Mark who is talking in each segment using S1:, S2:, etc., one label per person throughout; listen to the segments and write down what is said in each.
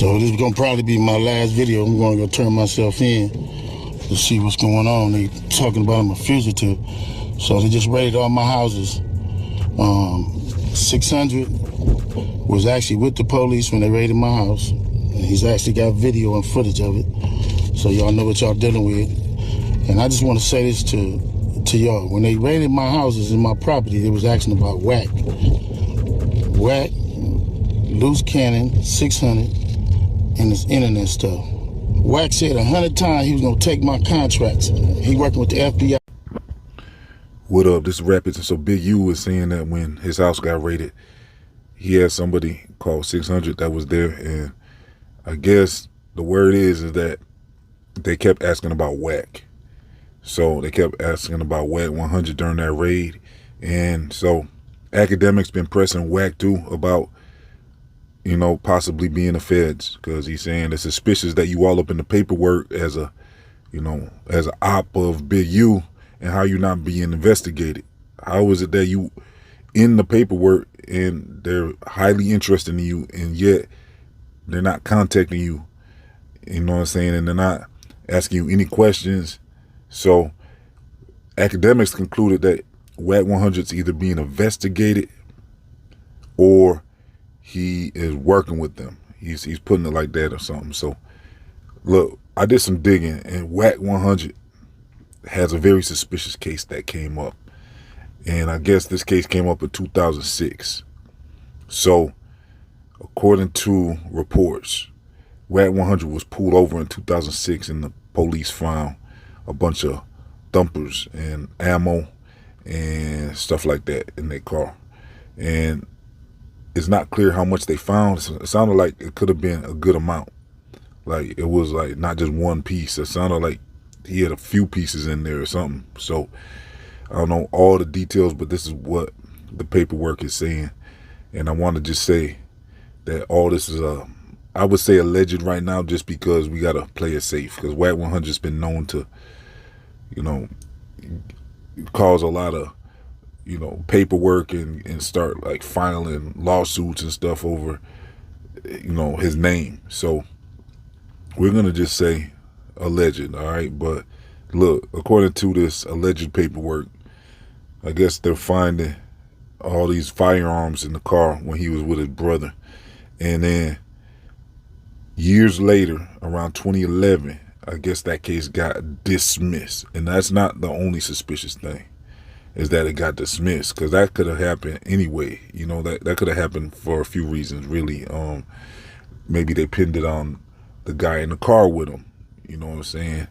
S1: So this is gonna probably be my last video. I'm gonna go turn myself in to see what's going on. They talking about I'm a fugitive. So they just raided all my houses. 600 was actually with the police when they raided my house. And he's actually got video and footage of it. So y'all know what y'all dealing with. And I just want to say this to y'all. When they raided my houses and my property, they was asking about Wack. Wack, loose cannon, 600, and this internet stuff. Wack said 100 times he was gonna take my contracts. He working with the FBI.
S2: What up? This is Rapids. And so Big U was saying that when his house got raided, he had somebody called 600 that was there, and I guess the word is that they kept asking about Wack. So they kept asking about Wack 100 during that raid, and so Akademiks been pressing Wack too about, you know, possibly being the feds, because he's saying it's suspicious that you all up in the paperwork as a, you know, as an op of Big U, and how you not being investigated. How is it that you in the paperwork and they're highly interested in you, and yet they're not contacting you, you know what I'm saying, and they're not asking you any questions? So Akademiks concluded that Wack 100's either being investigated or he is working with them. He's putting it like that or something. So look, I did some digging, and Wack 100 has a very suspicious case that came up. And I guess this case came up in 2006. So according to reports, Wack 100 was pulled over in 2006, and the police found a bunch of thumpers and ammo and stuff like that in their car. And it's not clear how much they found. It sounded like it could have been a good amount. Like it was like not just one piece. It sounded like he had a few pieces in there or something. So I don't know all the details, but this is what the paperwork is saying. And I want to just say that all this is I would say alleged right now, just because we got to play it safe, because Wack 100's been known to, you know, cause a lot of, you know, paperwork and start like filing lawsuits and stuff over, you know, his name. So we're going to just say alleged, all right? But look, according to this alleged paperwork, I guess they're finding all these firearms in the car when he was with his brother. And then years later, around 2011, I guess that case got dismissed. And that's not the only suspicious thing, is that it got dismissed, because that could have happened anyway. You know, that could have happened for a few reasons, really. Maybe they pinned it on the guy in the car with him. You know what I'm saying?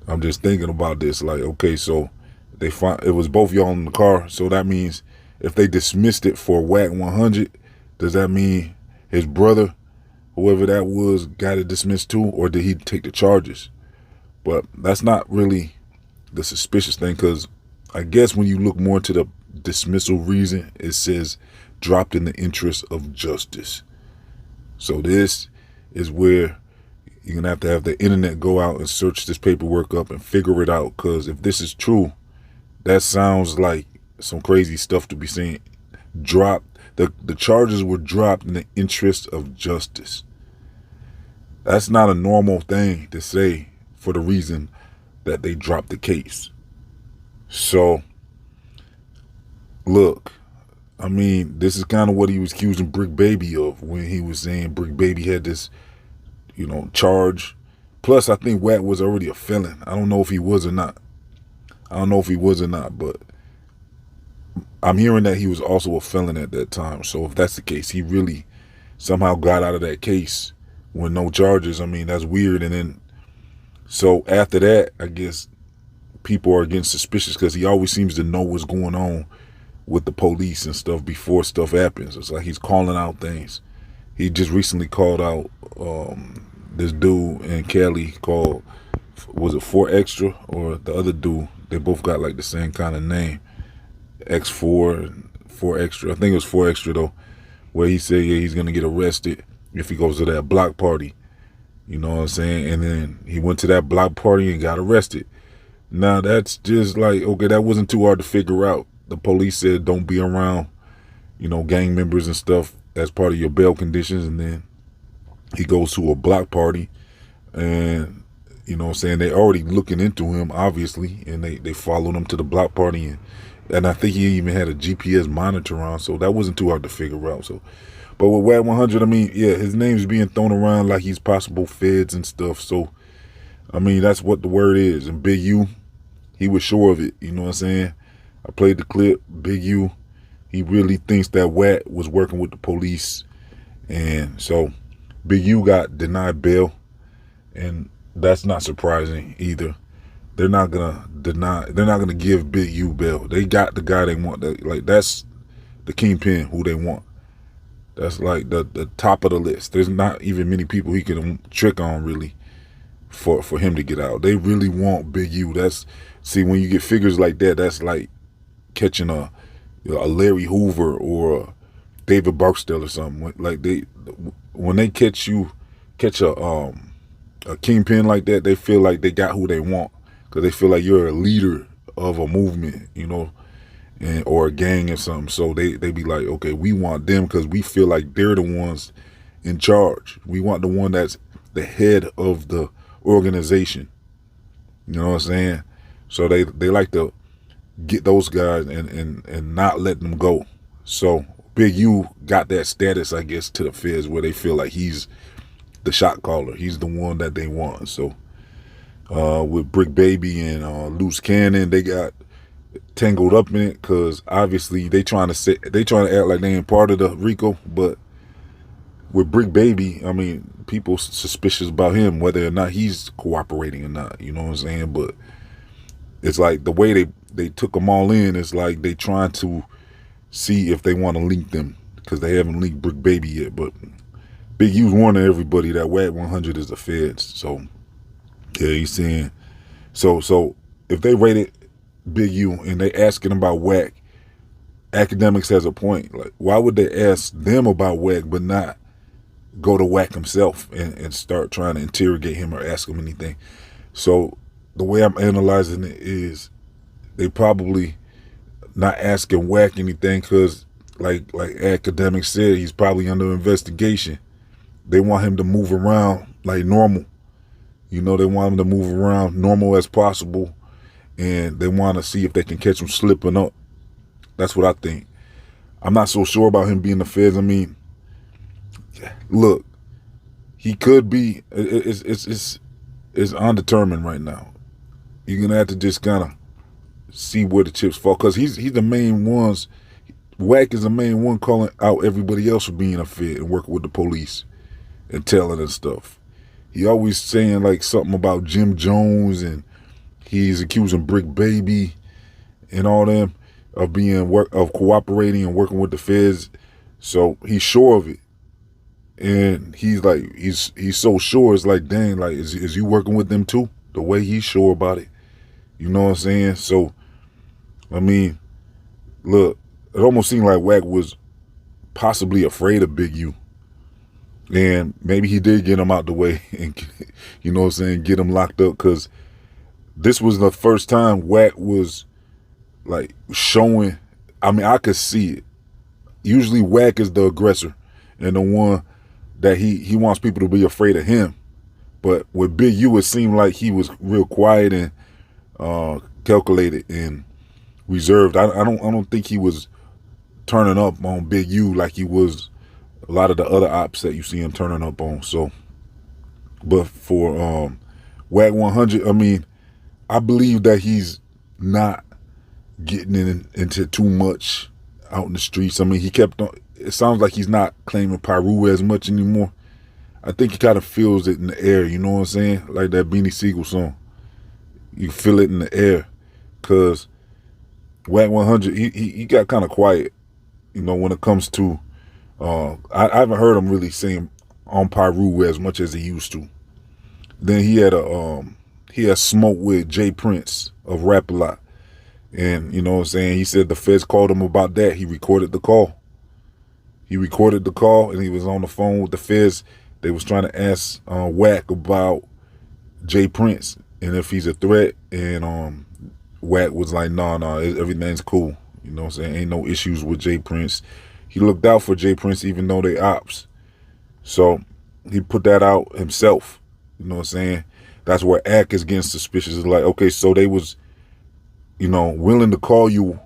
S2: I'm just thinking about this, like, okay, so they find it was both y'all in the car. So that means if they dismissed it for Wack 100, does that mean his brother, whoever that was, got it dismissed too, or did he take the charges? But that's not really the suspicious thing, because I guess when you look more into the dismissal reason, it says dropped in the interest of justice. So this is where you're going to have the internet go out and search this paperwork up and figure it out, because if this is true, that sounds like some crazy stuff to be saying. The charges were dropped in the interest of justice. That's not a normal thing to say for the reason that they dropped the case. So, look, I mean, this is kind of what he was accusing Brick Baby of, when he was saying Brick Baby had this, you know, charge. Plus, I think Wack was already a felon. I don't know if he was or not. But I'm hearing that he was also a felon at that time. So if that's the case, he really somehow got out of that case with no charges. I mean, that's weird. And then, so after that, I guess people are getting suspicious, because he always seems to know what's going on with the police and stuff before stuff happens. It's like he's calling out things. He just recently called out this dude in Cali called, was it 4 Extra, or the other dude? They both got like the same kind of name, X4 and 4 Extra. I think it was 4 Extra though, where he said, yeah, he's gonna get arrested if he goes to that block party. You know what I'm saying? And then he went to that block party and got arrested. Now that's just like, okay, that wasn't too hard to figure out. The police said don't be around, you know, gang members and stuff as part of your bail conditions. And then He goes to a block party, and you know what I'm saying, they already looking into him, obviously, and they followed him to the block party, and I think he even had a GPS monitor on, so that wasn't too hard to figure out. So, but with Wack 100, I mean, yeah, his name's being thrown around like he's possible feds and stuff. So, I mean, that's what the word is. And Big U, he was sure of it. You know what I'm saying? I played the clip. Big U, he really thinks that Wack was working with the police, and so Big U got denied bail, and that's not surprising either. They're not gonna give Big U bail. They got the guy they want. That's the kingpin who they want. That's like the top of the list. There's not even many people he can trick on really for him to get out. They really want Big U. See, when you get figures like that, that's like catching a Larry Hoover or a David Barksdale or something. Like when they catch a kingpin like that, they feel like they got who they want, because they feel like you're a leader of a movement, you know, or a gang or something. So they be like, okay, we want them because we feel like they're the ones in charge. We want the one that's the head of the organization. You know what I'm saying? So they like to get those guys and not let them go. So Big U got that status, I guess, to the feds, where they feel like he's the shot caller. He's the one that they want. So with Brick Baby and Loose Cannon, they got tangled up in it, because obviously they trying to act like they ain't part of the RICO. But with Brick Baby, I mean, people suspicious about him, whether or not he's cooperating or not. You know what I'm saying? But it's like the way they took them all in, it's like they trying to see if they want to link them, because they haven't linked Brick Baby yet. But Big U's warning everybody that Wack 100 is the feds. So yeah, he's saying, so if they rated Big U and they asking about Wack, Akademiks has a point. Like, why would they ask them about Wack but not go to Wack himself and start trying to interrogate him or ask him anything? So the way I'm analyzing it is, they probably not asking Wack anything because, like Akademiks said, he's probably under investigation. They want him to move around like normal. You know, they want him to move around normal as possible, and they want to see if they can catch him slipping up. That's what I think. I'm not so sure about him being the feds. I mean, look, he could be. It's undetermined right now. You're gonna have to just kind of see where the chips fall, because he's the main ones. Wack is the main one calling out everybody else for being a fed and working with the police and telling and stuff. He always saying like something about Jim Jones, and he's accusing Brick Baby and all them of cooperating and working with the feds. So he's sure of it, and he's like he's so sure. It's like, dang, like is you working with them too? The way he's sure about it, you know what I'm saying? So I mean, look, it almost seemed like Wack was possibly afraid of Big U. And maybe he did get him out the way and, you know what I'm saying, get him locked up, because this was the first time Wack was like showing. I mean, I could see it. Usually Wack is the aggressor and the one that he wants people to be afraid of him. But with Big U, it seemed like he was real quiet and calculated and reserved. I don't think he was turning up on Big U like he was a lot of the other ops that you see him turning up on. So, but for Wack 100, I mean, I believe that he's not getting into too much out in the streets. I mean, he kept on. It sounds like he's not claiming Pyru as much anymore. I think he kind of feels it in the air. You know what I'm saying? Like that Beanie Siegel song. You feel it in the air, because Wack 100, he got kind of quiet. You know, when it comes to. I haven't heard him really sing on Pyru as much as he used to. Then he had smoke with Jay Prince of Rap A Lot. And you know what I'm saying, he said the feds called him about that. He recorded the call. And he was on the phone with the feds. They was trying to ask Wack about Jay Prince and if he's a threat. And Wack was like, no, everything's cool. You know what I'm saying? Ain't no issues with Jay Prince. He looked out for Jay Prince even though they ops. So he put that out himself. You know what I'm saying? That's where Ack is getting suspicious. It's like, okay, so they was, willing to call you,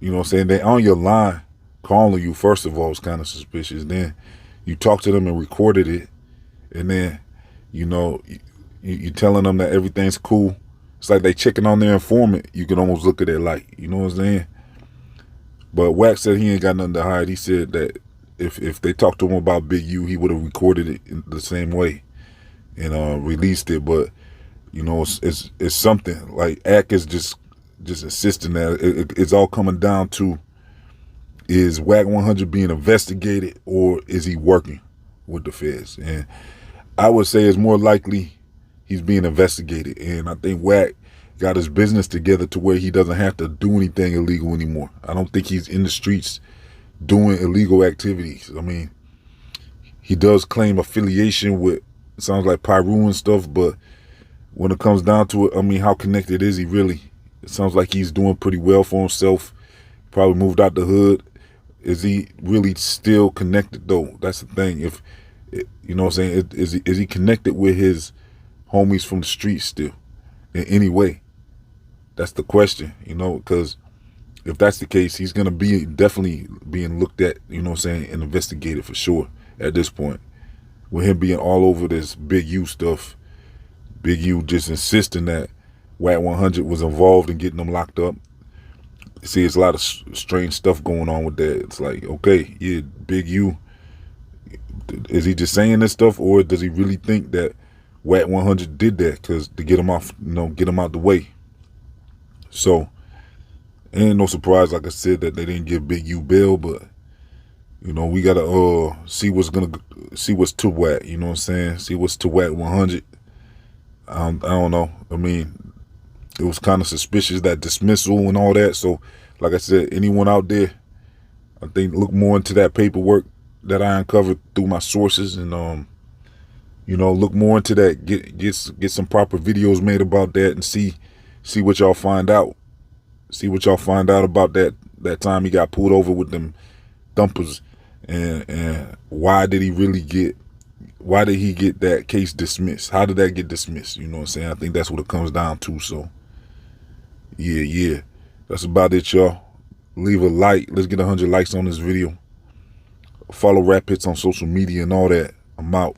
S2: you know what I'm saying? They on your line calling you, first of all, is kind of suspicious. Then you talk to them and recorded it. And then, you telling them that everything's cool. It's like they checking on their informant. You can almost look at it like, you know what I'm saying? But Wack said he ain't got nothing to hide. He said that if they talked to him about Big U, he would have recorded it in the same way and released it. But it's something like Ack is just insisting that it's all coming down to, is Wack 100 being investigated, or is he working with the feds? And I would say it's more likely he's being investigated. And I think Wack got his business together to where he doesn't have to do anything illegal anymore. I don't think he's in the streets doing illegal activities. I mean, he does claim affiliation with, it sounds like Pyru and stuff, but when it comes down to it, I mean, how connected is he really? It sounds like he's doing pretty well for himself. Probably moved out the hood. Is he really still connected though? That's the thing. If you know what I'm saying, is he connected with his homies from the streets still in any way? That's the question, because if that's the case, he's gonna be definitely being looked at, you know what I'm saying, and investigated for sure at this point. With him being all over this Big U stuff, Big U just insisting that Wack 100 was involved in getting them locked up. See, it's a lot of strange stuff going on with that. It's like, okay, yeah, Big U, is he just saying this stuff, or does he really think that Wack 100 did that because to get him off, get him out the way? So, ain't no surprise, like I said, that they didn't give Big U bail, but we gotta see what's to Wack. You know what I'm saying? See what's to Wack 100. I don't know. I mean, it was kind of suspicious, that dismissal and all that. So, like I said, anyone out there, I think look more into that paperwork that I uncovered through my sources, and look more into that. Get some proper videos made about that, and see what y'all find out. See what y'all find out about that time he got pulled over with them thumpers, and why did he get that case dismissed? How did that get dismissed? You know what I'm saying? I think that's what it comes down to. So, yeah. That's about it, y'all. Leave a like. Let's get 100 likes on this video. Follow Rap HITZ on social media and all that. I'm out.